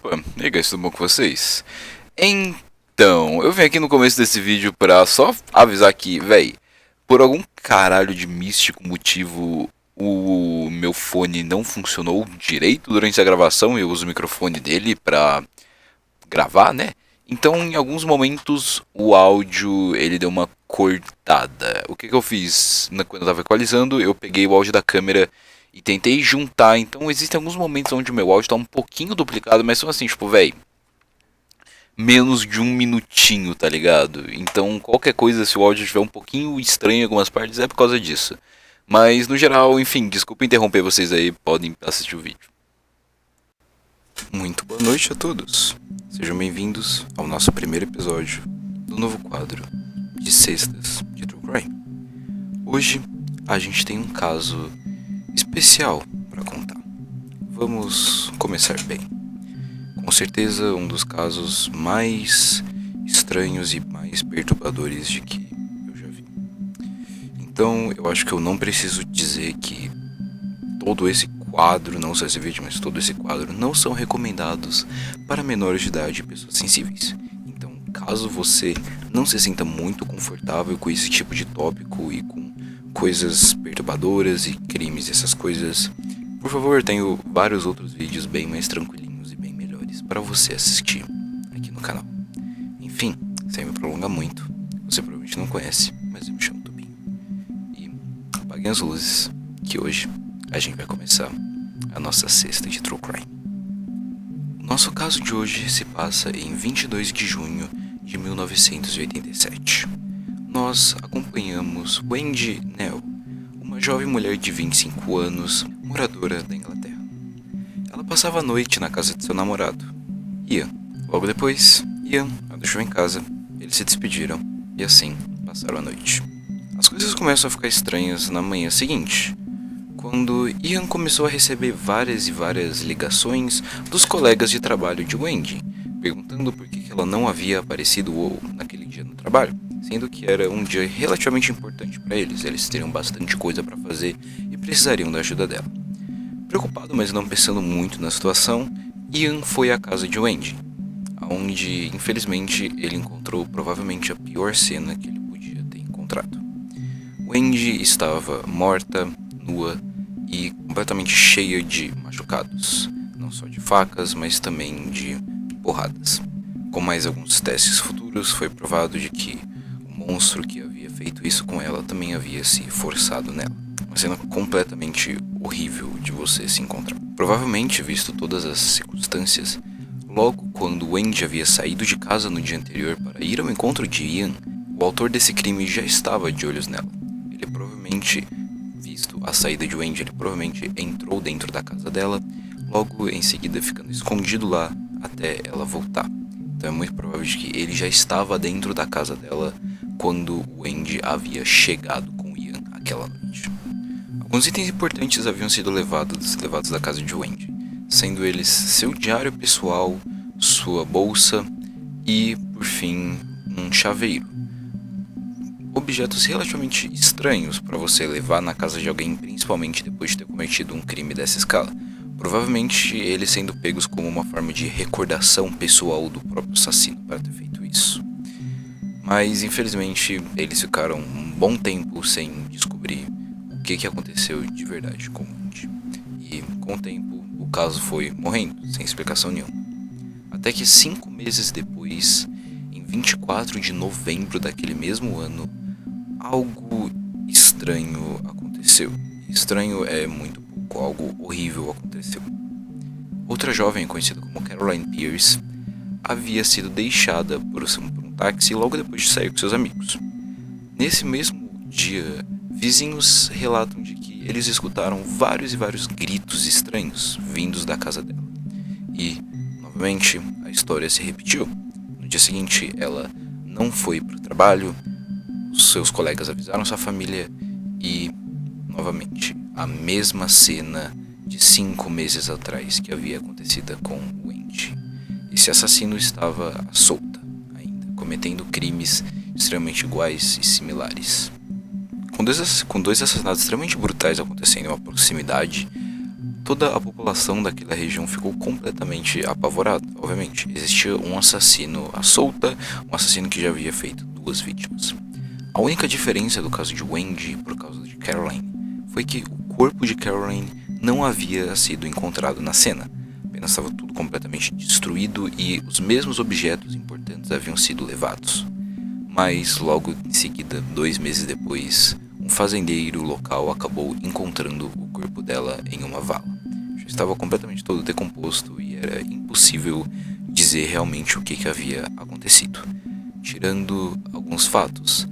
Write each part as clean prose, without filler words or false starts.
Opa, e aí guys, tudo bom com vocês? Então, eu vim aqui no começo desse vídeo pra só avisar que, véi, por algum caralho de místico motivo, o meu fone não funcionou direito durante a gravação. Eu uso o microfone dele pra gravar, né? Então, em alguns momentos, o áudio ele deu uma cortada. O que eu fiz quando eu tava equalizando? Eu peguei o áudio da câmera e tentei juntar. Então, existem alguns momentos onde o meu áudio tá um pouquinho duplicado, mas são assim, tipo, véi, menos de um minutinho, tá ligado? Então, qualquer coisa, se o áudio estiver um pouquinho estranho em algumas partes, é por causa disso. Mas, no geral, enfim, desculpa interromper vocês aí, podem assistir o vídeo. Muito boa noite a todos. Sejam bem-vindos ao nosso primeiro episódio do novo quadro de Sextas de True Crime. Hoje a gente tem um caso especial para contar. Vamos começar bem. Com certeza um dos casos mais estranhos e mais perturbadores de que eu já vi. Então eu acho que eu não preciso dizer que todo esse quadro, não só esse vídeo, mas todo esse quadro não são recomendados para menores de idade e pessoas sensíveis. Então, caso você não se sinta muito confortável com esse tipo de tópico e com coisas perturbadoras e crimes e essas coisas, por favor, tenho vários outros vídeos bem mais tranquilinhos e bem melhores para você assistir aqui no canal. Enfim, sem me prolongar muito, você provavelmente não conhece, mas eu me chamo Tubinho. E apaguem as luzes, que hoje a gente vai começar a nossa sexta de True Crime. O nosso caso de hoje se passa em 22 de junho de 1987. Nós acompanhamos Wendy Nell, uma jovem mulher de 25 anos, moradora da Inglaterra. Ela passava a noite na casa de seu namorado, Ian. Logo depois, Ian a deixou em casa, eles se despediram e assim passaram a noite. As coisas começam a ficar estranhas na manhã seguinte, quando Ian começou a receber várias e várias ligações dos colegas de trabalho de Wendy, perguntando por que ela não havia aparecido naquele dia no trabalho, sendo que era um dia relativamente importante para eles. Eles teriam bastante coisa para fazer e precisariam da ajuda dela. Preocupado, mas não pensando muito na situação, Ian foi à casa de Wendy, onde, infelizmente, ele encontrou provavelmente a pior cena que ele podia ter encontrado. Wendy estava morta, nua e completamente cheia de machucados, não só de facas, mas também de porradas. Com mais alguns testes futuros, foi provado de que o monstro que havia feito isso com ela também havia se forçado nela. Uma cena completamente horrível de você se encontrar. Provavelmente, visto todas as circunstâncias, logo quando Wendy havia saído de casa no dia anterior para ir ao encontro de Ian, o autor desse crime já estava de olhos nela. Ele provavelmente, visto a saída de Wendy, ele provavelmente entrou dentro da casa dela, logo em seguida ficando escondido lá até ela voltar. Então é muito provável de que ele já estava dentro da casa dela quando Wendy havia chegado com Ian aquela noite. Alguns itens importantes haviam sido levados da casa de Wendy, sendo eles seu diário pessoal, sua bolsa e, por fim, um chaveiro. Objetos relativamente estranhos para você levar na casa de alguém, principalmente depois de ter cometido um crime dessa escala. Provavelmente eles sendo pegos como uma forma de recordação pessoal do próprio assassino para ter feito isso. Mas infelizmente eles ficaram um bom tempo sem descobrir o que aconteceu de verdade com o Wendy. E com o tempo o caso foi morrendo, sem explicação nenhuma. Até que 5 meses depois, em 24 de novembro daquele mesmo ano, algo estranho aconteceu. Estranho é muito pouco, algo horrível aconteceu. Outra jovem, conhecida como Caroline Pierce, havia sido deixada por um táxi logo depois de sair com seus amigos. Nesse mesmo dia, vizinhos relatam de que eles escutaram vários e vários gritos estranhos vindos da casa dela. E, novamente, a história se repetiu. No dia seguinte, ela não foi para o trabalho, seus colegas avisaram sua família e, novamente, a mesma cena de 5 meses atrás que havia acontecido com Wendy. Esse assassino estava solta ainda, cometendo crimes extremamente iguais e similares. Com dois assassinatos extremamente brutais acontecendo em uma proximidade, Toda a população daquela região ficou completamente apavorada, obviamente. Existia um assassino à solta, um assassino que já havia feito 2 vítimas. A única diferença do caso de Wendy por causa de Caroline foi que o corpo de Caroline não havia sido encontrado na cena. Apenas estava tudo completamente destruído e os mesmos objetos importantes haviam sido levados. Mas logo em seguida, 2 meses depois, um fazendeiro local acabou encontrando o corpo dela em uma vala. Já estava completamente todo decomposto e era impossível dizer realmente o que havia acontecido. Tirando alguns fatos,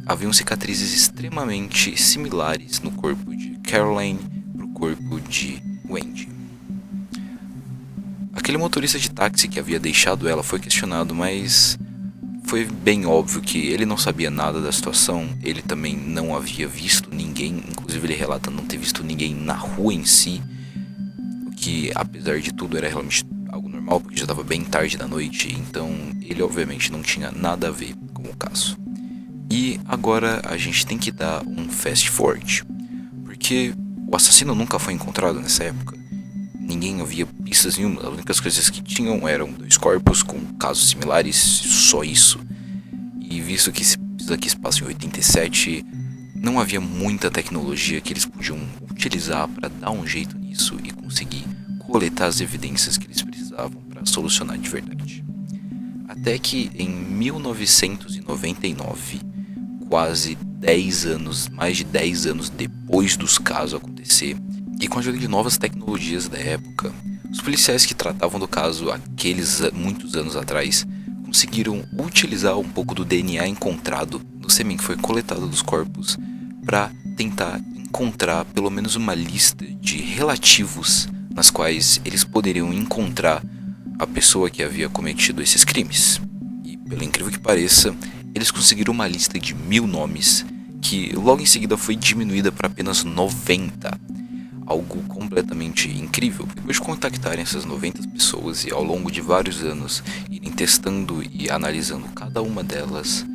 haviam cicatrizes extremamente similares no corpo de Caroline para o corpo de Wendy. Aquele motorista de táxi que havia deixado ela foi questionado, mas foi bem óbvio que ele não sabia nada da situação, ele também não havia visto ninguém, inclusive ele relata não ter visto ninguém na rua em si, o que apesar de tudo era realmente algo normal, porque já estava bem tarde da noite, então ele obviamente não tinha nada a ver com o caso. E agora a gente tem que dar um fast forward, porque o assassino nunca foi encontrado nessa época. Ninguém havia pistas nenhuma, as únicas coisas que tinham eram 2 corpos com casos similares, só isso. E visto que isso aqui se passa em 87, não havia muita tecnologia que eles podiam utilizar para dar um jeito nisso e conseguir coletar as evidências que eles precisavam para solucionar de verdade. Até que em 1999, quase 10 anos, mais de 10 anos depois dos casos acontecer, e com a ajuda de novas tecnologias da época, os policiais que tratavam do caso aqueles muitos anos atrás conseguiram utilizar um pouco do DNA encontrado no sêmen que foi coletado dos corpos para tentar encontrar pelo menos uma lista de relativos nas quais eles poderiam encontrar a pessoa que havia cometido esses crimes. E pelo incrível que pareça, eles conseguiram uma lista de 1000 nomes que logo em seguida foi diminuída para apenas 90. Algo completamente incrível. Depois de contactarem essas 90 pessoas e ao longo de vários anos irem testando e analisando cada uma delas,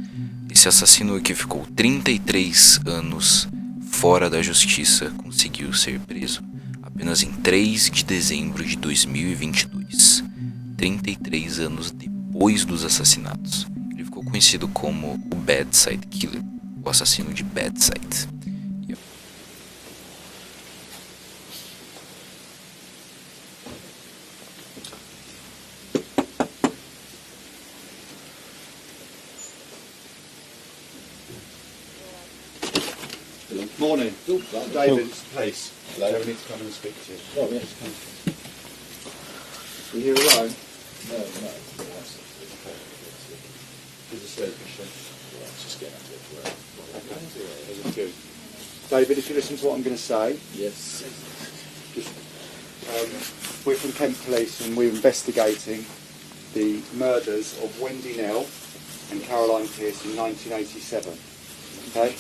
esse assassino que ficou 33 anos fora da justiça conseguiu ser preso apenas em 3 de dezembro de 2022, 33 anos depois dos assassinatos. Ele ficou conhecido como o Bedside Killer, o assassino de Bedside. Morning. David, it's the police. Hello. We need to come and speak to you. Oh, yes, come. Are you here alone? No. There's a sleep machine. Let's just get out of it. Okay. Good. David, if you listen to what I'm going to say, Yes. just, we're from Kent Police and we're investigating the murders of Wendy Nell and Caroline Pierce in 1987. Okay?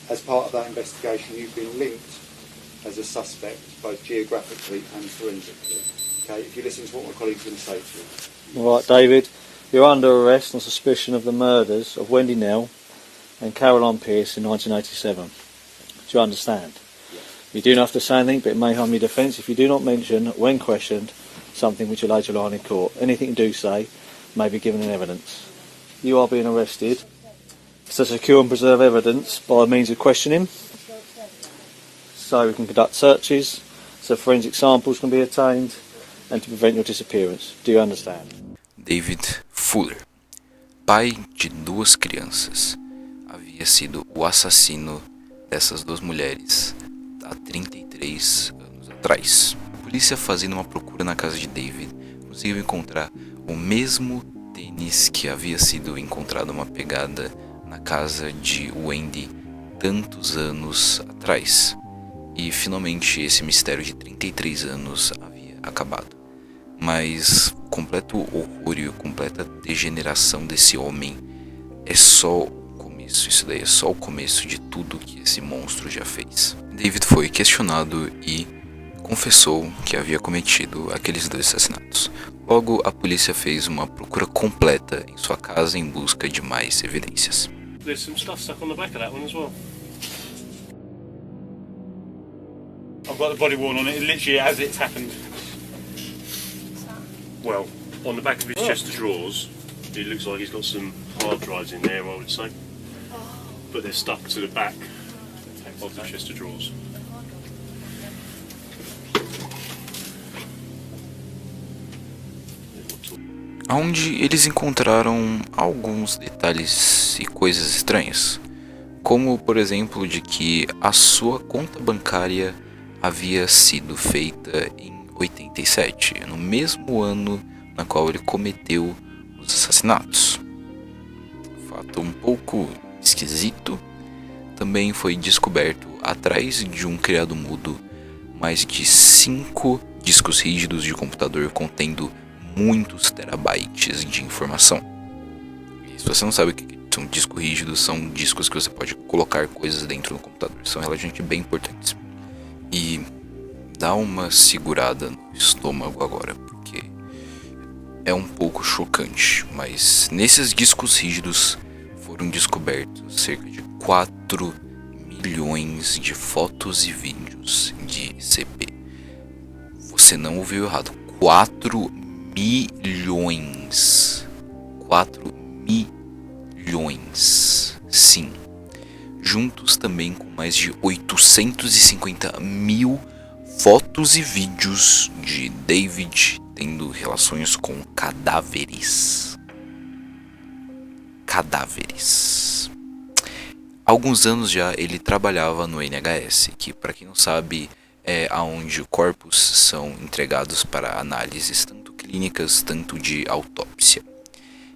As part of that investigation, you've been linked as a suspect, both geographically and forensically. Okay, if you listen to what my colleague's going to say to you. All right, David, you're under arrest on suspicion of the murders of Wendy Nell and Caroline Pierce in 1987. Do you understand? Yes. You do not have to say anything, but it may harm your defence if you do not mention, when questioned, something which will later lie in court. Anything you do say may be given in evidence. You are being arrested to secure and preserve evidence by means of questioning, so we can conduct searches, so forensic samples can be obtained, and to prevent your disappearance. Do you understand? David Fuller, pai de 2 crianças, havia sido o assassino dessas 2 mulheres há 33 anos atrás. A polícia, fazendo uma procura na casa de David, conseguiu encontrar o mesmo tênis que havia sido encontrado uma pegada na casa de Wendy tantos anos atrás. E finalmente esse mistério de 33 anos havia acabado. Mas o completo horror e a completa degeneração desse homem é só o começo. Isso daí é só o começo de tudo que esse monstro já fez. David foi questionado e confessou que havia cometido aqueles 2 assassinatos. Logo, a polícia fez uma procura completa em sua casa em busca de mais evidências. There's some stuff stuck on the back of that one as well. I've got the body worn on it, literally as it's happened. Well, on the back of his chest of drawers, it looks like he's got some hard drives in there, I would say. But they're stuck to the back of the chest of drawers. Onde eles encontraram alguns detalhes e coisas estranhas, como por exemplo de que a sua conta bancária havia sido feita em 87, no mesmo ano na qual ele cometeu os assassinatos. Fato um pouco esquisito, também foi descoberto atrás de um criado mudo mais de 5 discos rígidos de computador contendo muitos terabytes de informação. E se você não sabe o que são discos rígidos, são discos que você pode colocar coisas dentro do computador, são relativamente bem importantes. E dá uma segurada no estômago agora, porque é um pouco chocante, mas nesses discos rígidos foram descobertos cerca de 4 milhões de fotos e vídeos de CP. Você não ouviu errado, 4 milhões. 4 milhões. Sim. Juntos também com mais de 850 mil fotos e vídeos de David tendo relações com cadáveres. Há alguns anos já ele trabalhava no NHS, que para quem não sabe é aonde corpos são entregados para análises tanto clínicas, tanto de autópsia.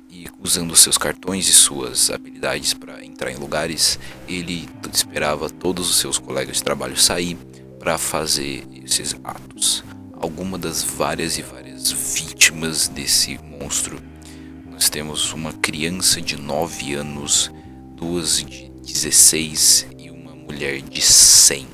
E usando seus cartões e suas habilidades para entrar em lugares, ele esperava todos os seus colegas de trabalho sair para fazer esses atos. Alguma das várias vítimas desse monstro. Nós temos uma criança de 9 anos, 2 de 16 e uma mulher de 100.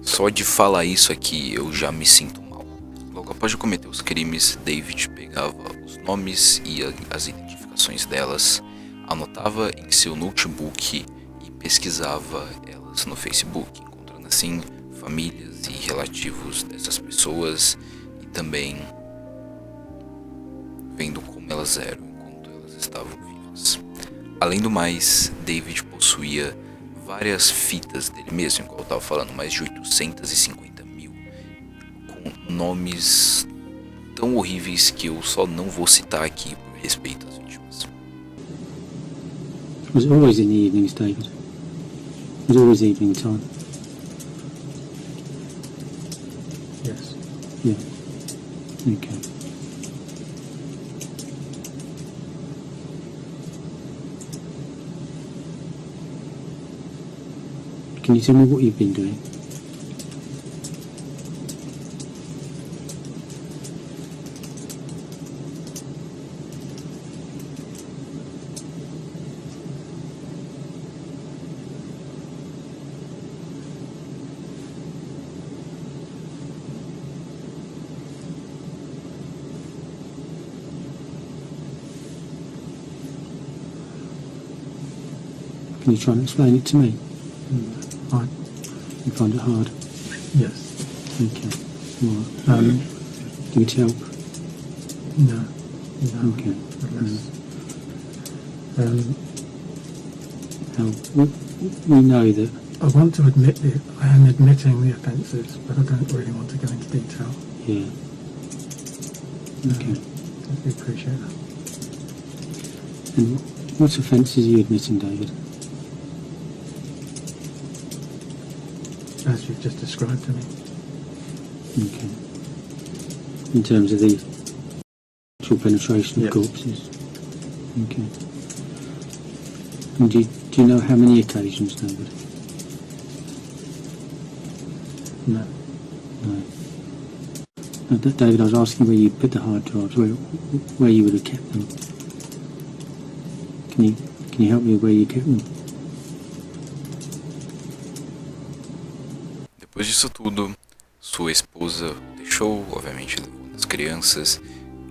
Só de falar isso aqui eu já me sinto mal. Logo após de cometer os crimes, David pegava os nomes e as identificações delas, anotava em seu notebook e pesquisava elas no Facebook, encontrando assim famílias e relativos dessas pessoas e também vendo como elas eram enquanto elas estavam vivas. Além do mais, David possuía várias fitas dele mesmo, igual eu estava falando, mais de 850 mil, com nomes tão horríveis que eu só não vou citar aqui por respeito às vítimas. Was it always in the evenings, David? It was always evening time? Yes. Yeah. Okay. Can you tell me what you've been doing? Can you try and explain it to me? I, You find it hard? yes. Okay. Right. Do you need help? No. Okay. How? We know that. I want to admit it. I am admitting the offences, but I don't really want to go into detail. Yeah. Okay. We appreciate that. And what offences are you admitting, David? As you've just described to me. Okay. In terms of the actual penetration of Yes. corpses. Okay. And do you know how many occasions, David? No. No. No, David, I was asking where you put the hard drives, where you would have kept them. Can you help me with where you kept them? Depois disso tudo, sua esposa o deixou, obviamente levou as crianças,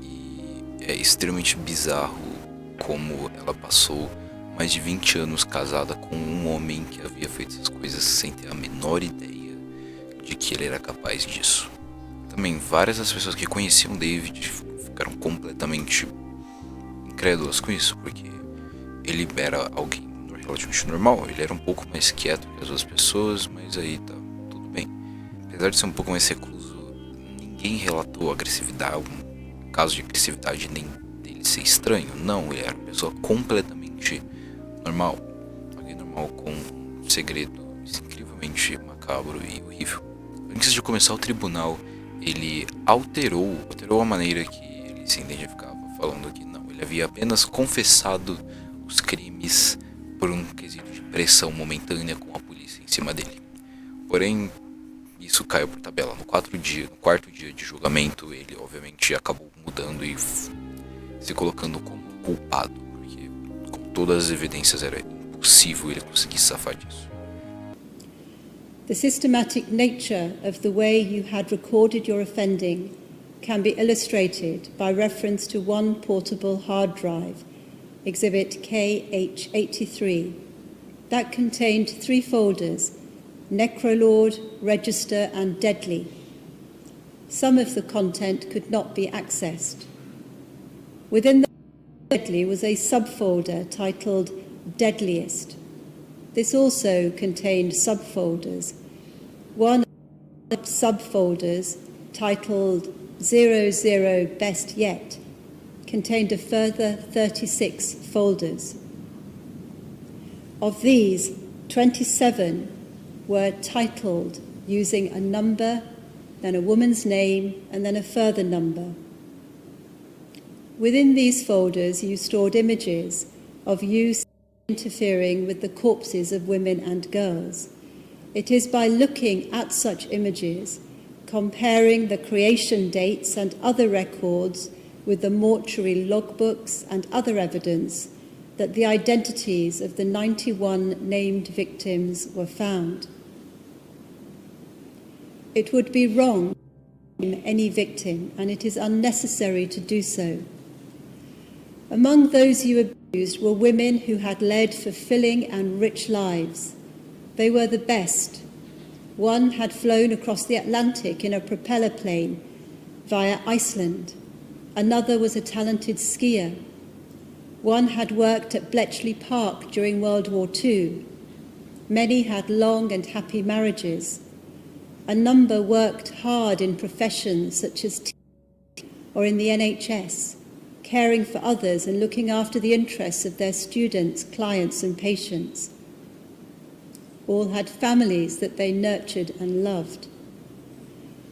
e é extremamente bizarro como ela passou mais de 20 anos casada com um homem que havia feito essas coisas sem ter a menor ideia de que ele era capaz disso. Também várias das pessoas que conheciam David ficaram completamente incrédulas com isso, porque ele era alguém relativamente normal, ele era um pouco mais quieto que as outras pessoas, mas aí tá tudo bem. Apesar de ser um pouco mais recluso, ninguém relatou agressividade, algum caso de agressividade, nem dele ser estranho. Não, ele era uma pessoa completamente normal, alguém normal com um segredo incrivelmente macabro e horrível. Antes de começar o tribunal, ele alterou a maneira que ele se identificava, falando que não, ele havia apenas confessado os crimes por um quesito de pressão momentânea com a polícia em cima dele. Porém, isso caiu por tabela. No quarto dia de julgamento, ele obviamente acabou mudando e se colocando como culpado, porque com todas as evidências era impossível ele conseguir safar disso. The systematic nature of the way you had recorded your offending can be illustrated by reference to one portable hard drive, Exhibit KH83, that contained 3 folders: Necrolord, Register and Deadly. Some of the content could not be accessed. Within the Deadly was a subfolder titled Deadliest. This also contained subfolders. One of the subfolders, titled 00 Best Yet, contained a further 36 folders. Of these, 27 were titled using a number, then a woman's name, and then a further number. Within these folders, you stored images of you interfering with the corpses of women and girls. It is by looking at such images, comparing the creation dates and other records with the mortuary logbooks and other evidence, that the identities of the 91 named victims were found. It would be wrong to name any victim, and it is unnecessary to do so. Among those you abused were women who had led fulfilling and rich lives. They were the best. One had flown across the Atlantic in a propeller plane via Iceland. Another was a talented skier. One had worked at Bletchley Park during World War II. Many had long and happy marriages. A number worked hard in professions such as teaching or in the NHS, caring for others and looking after the interests of their students, clients and patients. All had families that they nurtured and loved.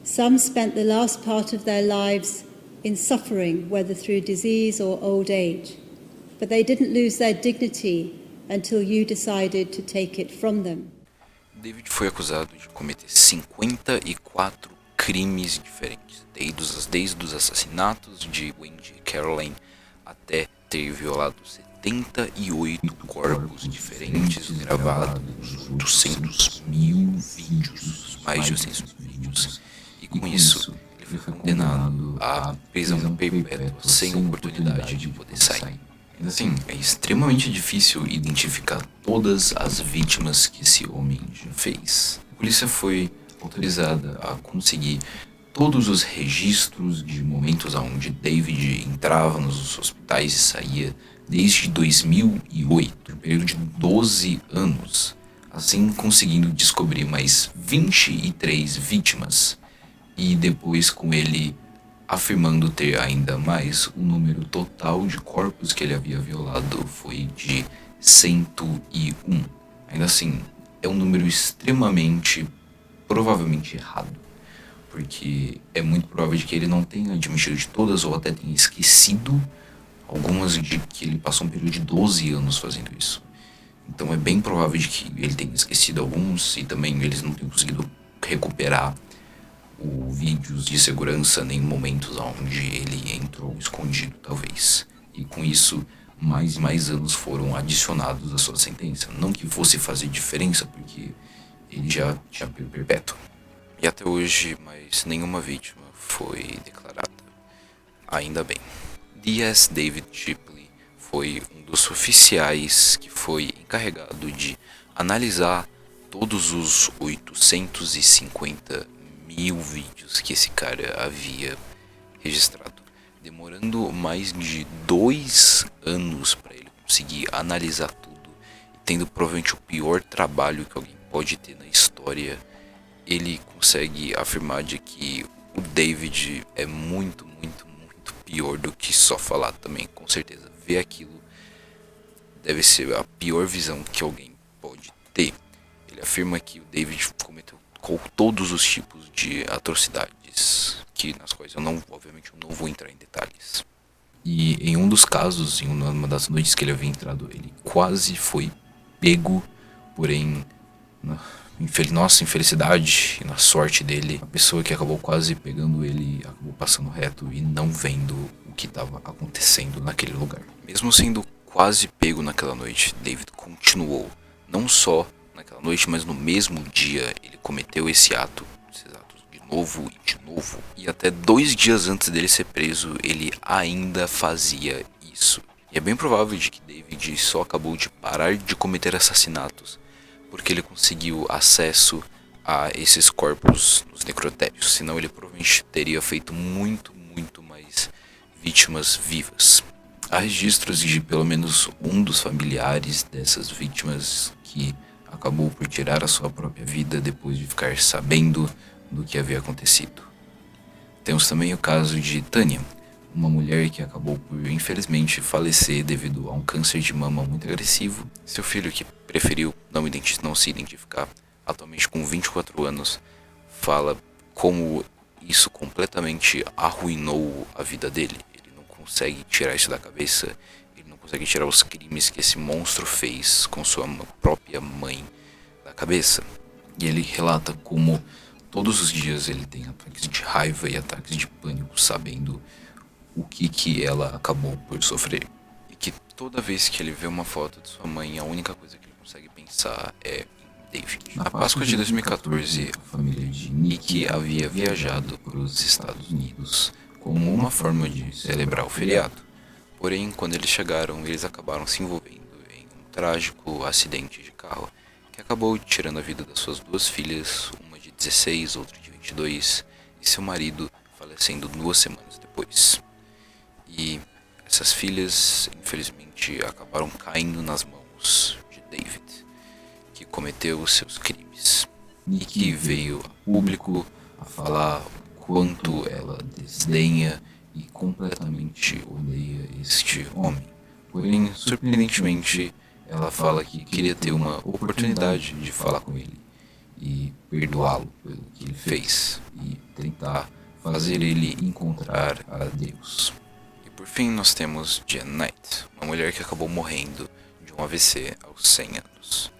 Some spent the last part of their lives in suffering, whether through disease or old age, but they didn't lose their dignity until you decided to take it from them. David foi acusado de cometer 54 crimes diferentes, desde os assassinatos de Wendy e Caroline até ter violado 78 corpos diferentes, gravado 800 mil vídeos, mais de 800 mil vídeos, e com isso ele foi condenado à prisão perpétua sem oportunidade de poder sair. Ainda assim, é extremamente difícil identificar todas as vítimas que esse homem já fez. A polícia foi autorizada a conseguir todos os registros de momentos onde David entrava nos hospitais e saía desde 2008, um período de 12 anos, assim conseguindo descobrir mais 23 vítimas, e depois com ele afirmando ter ainda mais, o número total de corpos que ele havia violado foi de 101. Ainda assim, é um número extremamente, provavelmente errado, porque é muito provável de que ele não tenha admitido de todas ou até tenha esquecido algumas, de que ele passou um período de 12 anos fazendo isso. Então é bem provável de que ele tenha esquecido alguns e também eles não tenham conseguido recuperar vídeos de segurança nem momentos onde ele entrou escondido, talvez. E com isso, mais e mais anos foram adicionados à sua sentença. Não que fosse fazer diferença, porque ele já tinha pena perpétua. E até hoje, mais nenhuma vítima foi declarada. Ainda bem. D.S. David Shipley foi um dos oficiais que foi encarregado de analisar todos os 850 mil vídeos que esse cara havia registrado, demorando mais de 2 anos para ele conseguir analisar tudo, e tendo provavelmente o pior trabalho que alguém pode ter na história. Ele consegue afirmar de que o David é muito pior do que só falar também. Com certeza, ver aquilo deve ser a pior visão que alguém pode ter. Ele afirma que o David cometeu todos os tipos de atrocidades, nas quais obviamente eu não vou entrar em detalhes. E em um dos casos, em uma das noites que ele havia entrado, ele quase foi pego, porém, nossa infelicidade e na sorte dele, a pessoa que acabou quase pegando ele acabou passando reto e não vendo o que estava acontecendo naquele lugar. Mesmo sendo quase pego naquela noite, David continuou, não só naquela noite, mas no mesmo dia ele cometeu esses atos de novo e de novo. E até 2 dias antes dele ser preso, ele ainda fazia isso. E é bem provável de que David só acabou de parar de cometer assassinatos porque ele conseguiu acesso a esses corpos nos necrotérios. Senão ele provavelmente teria feito muito mais vítimas vivas. Há registros de pelo menos um dos familiares dessas vítimas que acabou por tirar a sua própria vida depois de ficar sabendo do que havia acontecido. Temos também o caso de Tânia, uma mulher que acabou por infelizmente falecer devido a um câncer de mama muito agressivo. Seu filho, que preferiu não se identificar, atualmente com 24 anos, fala como isso completamente arruinou a vida dele. Ele não consegue tirar isso da cabeça, ele não consegue tirar os crimes que esse monstro fez com sua própria mãe da cabeça. E ele relata como todos os dias ele tem ataques de raiva e ataques de pânico, sabendo o que ela acabou por sofrer. E que toda vez que ele vê uma foto de sua mãe, a única coisa que ele consegue pensar é em David. Na Páscoa de 2014, a família de Nick havia viajado para os Estados Unidos como uma forma de celebrar o feriado. Porém, quando eles chegaram, eles acabaram se envolvendo em um trágico acidente de carro que acabou tirando a vida das suas 2 filhas, uma de 16, outra de 22, e seu marido falecendo 2 semanas depois. E essas filhas, infelizmente, acabaram caindo nas mãos de David, que cometeu os seus crimes. Nick veio a público a falar o quanto ela desdenha e completamente odeia este homem. Porém, surpreendentemente, ela fala que queria ter uma oportunidade de falar com ele e perdoá-lo pelo que ele fez e tentar fazer ele encontrar a Deus. E por fim nós temos Jen Knight, uma mulher que acabou morrendo de um AVC aos 100 anos.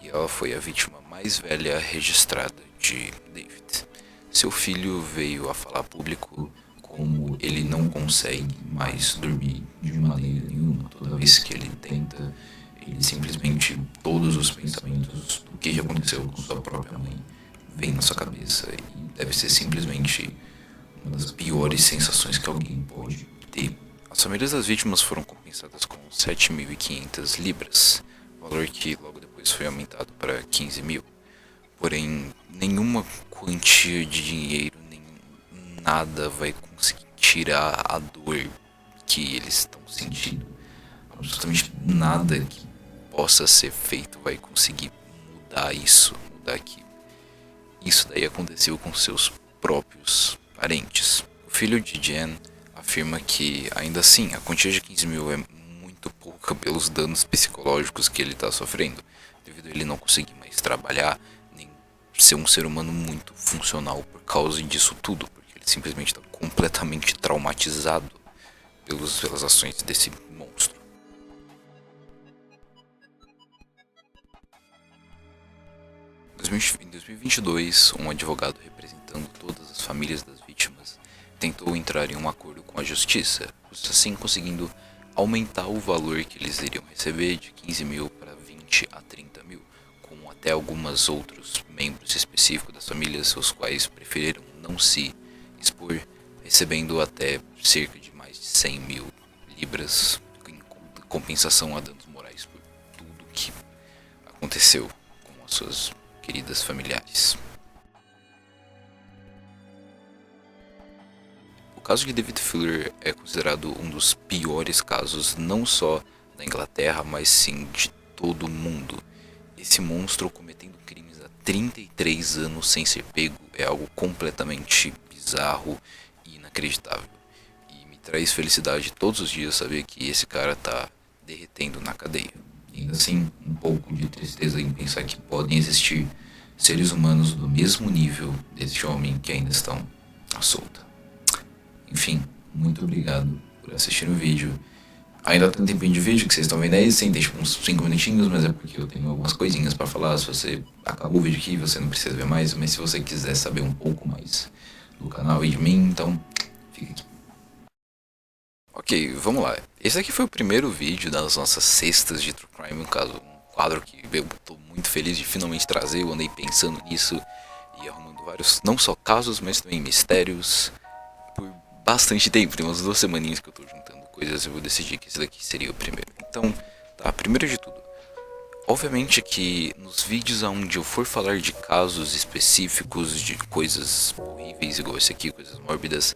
E ela foi a vítima mais velha registrada de David. Seu filho veio a falar público como ele não consegue mais dormir de maneira nenhuma. Toda vez que ele tenta, ele simplesmente, todos os pensamentos do que já aconteceu com sua própria mãe vem na sua cabeça, e deve ser simplesmente uma das piores sensações que alguém pode ter. As famílias das vítimas foram compensadas com 7.500 libras, valor que logo depois foi aumentado para 15 mil. Porém, nenhuma quantia de dinheiro, nem nada vai conseguir tirar a dor que eles estão sentindo. Absolutamente nada que possa ser feito vai conseguir mudar isso, mudar que isso daí aconteceu com seus próprios parentes. O filho de Jen afirma que, ainda assim, a quantia de 15 mil é muito pouca pelos danos psicológicos que ele está sofrendo, devido a ele não conseguir mais trabalhar, nem ser um ser humano muito funcional por causa disso tudo, porque ele simplesmente está completamente traumatizado pelas ações desse monstro. Em 2022, um advogado representando todas as famílias das vítimas tentou entrar em um acordo com a justiça, assim conseguindo aumentar o valor que eles iriam receber de 15 mil para 20 a 30 mil, com até alguns outros membros específicos das famílias, os quais preferiram não se expor, recebendo até cerca de mais de 100 mil libras, compensação a danos morais por tudo que aconteceu com as suas queridas familiares. O caso de David Fuller é considerado um dos piores casos, não só da Inglaterra, mas sim de todo o mundo. Esse monstro cometendo crimes há 33 anos sem ser pego é algo completamente bizarro e inacreditável. E me traz felicidade todos os dias saber que esse cara tá derretendo na cadeia. E ainda assim, um pouco de tristeza em pensar que podem existir seres humanos do mesmo nível desse homem que ainda estão à solta. Enfim, muito obrigado por assistir o vídeo. Ainda tem um tempinho de vídeo que vocês estão vendo aí, sim, tem tipo uns 5 minutinhos, mas é porque eu tenho algumas coisinhas pra falar. Se você acabou o vídeo aqui, você não precisa ver mais, mas se você quiser saber um pouco mais do canal e de mim, então fica aqui. Ok, vamos lá. Esse aqui foi o primeiro vídeo das nossas cestas de True Crime, no caso, um quadro que eu tô muito feliz de finalmente trazer. Eu andei pensando nisso e arrumando vários, não só casos, mas também mistérios por bastante tempo. Tem umas 2 semaninhas que eu tô juntando coisas e eu vou decidir que esse daqui seria o primeiro. Então, tá, primeiro de tudo, obviamente que nos vídeos onde eu for falar de casos específicos, de coisas horríveis igual esse aqui, coisas mórbidas,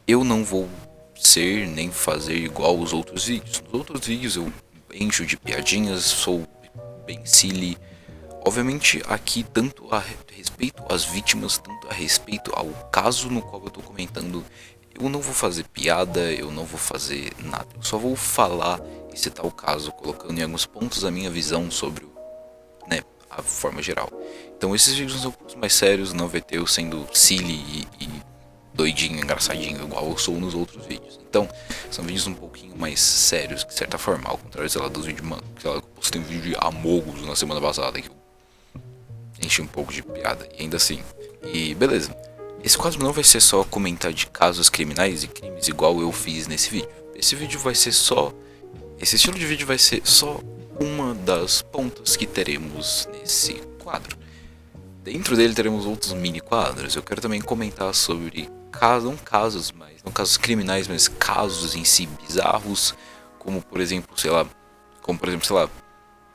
eu não vou ser nem fazer igual os outros vídeos. Nos outros vídeos eu encho de piadinhas, sou bem silly. Obviamente aqui tanto a respeito às vítimas, tanto a respeito ao caso no qual eu tô comentando, eu não vou fazer piada, eu não vou fazer nada. Eu só vou falar e citar o caso, colocando em alguns pontos a minha visão sobre a forma geral. Então esses vídeos são um pouco mais sérios, não vai ter eu sendo silly e doidinho, engraçadinho, igual eu sou nos outros vídeos. Então, são vídeos um pouquinho mais sérios, de certa forma, ao contrário, sei lá, dos vídeos, mano, sei lá, eu postei um vídeo de Amogus na semana passada, que eu enchi um pouco de piada, e ainda assim. E beleza. Esse quadro não vai ser só comentar de casos criminais e crimes igual eu fiz nesse vídeo. Esse vídeo vai ser só... Esse estilo de vídeo vai ser só uma das pontas que teremos nesse quadro. Dentro dele teremos outros mini quadros. Eu quero também comentar sobre não casos criminais, mas casos em si bizarros, como por exemplo, sei lá,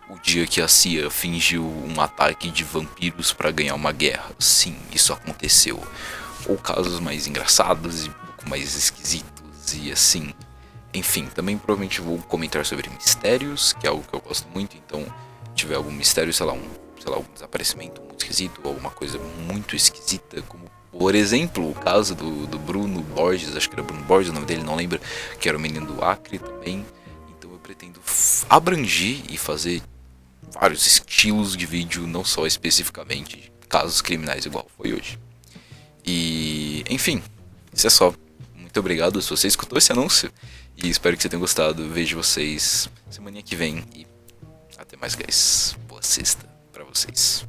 o dia que a CIA fingiu um ataque de vampiros para ganhar uma guerra. Sim, isso aconteceu. Ou casos mais engraçados e um pouco mais esquisitos e assim. Enfim, também provavelmente vou comentar sobre mistérios, que é algo que eu gosto muito. Então, se tiver algum mistério, sei lá, algum desaparecimento muito esquisito, ou alguma coisa muito esquisita, como por exemplo o caso do Bruno Borges, acho que era Bruno Borges o nome dele, não lembro, que era o menino do Acre também. Então eu pretendo abranger e fazer vários estilos de vídeo, não só especificamente de casos criminais igual foi hoje. E enfim, isso é só. Muito obrigado se você escutou esse anúncio e espero que você tenha gostado. Vejo vocês semana que vem e até mais, guys. Boa sexta pra vocês.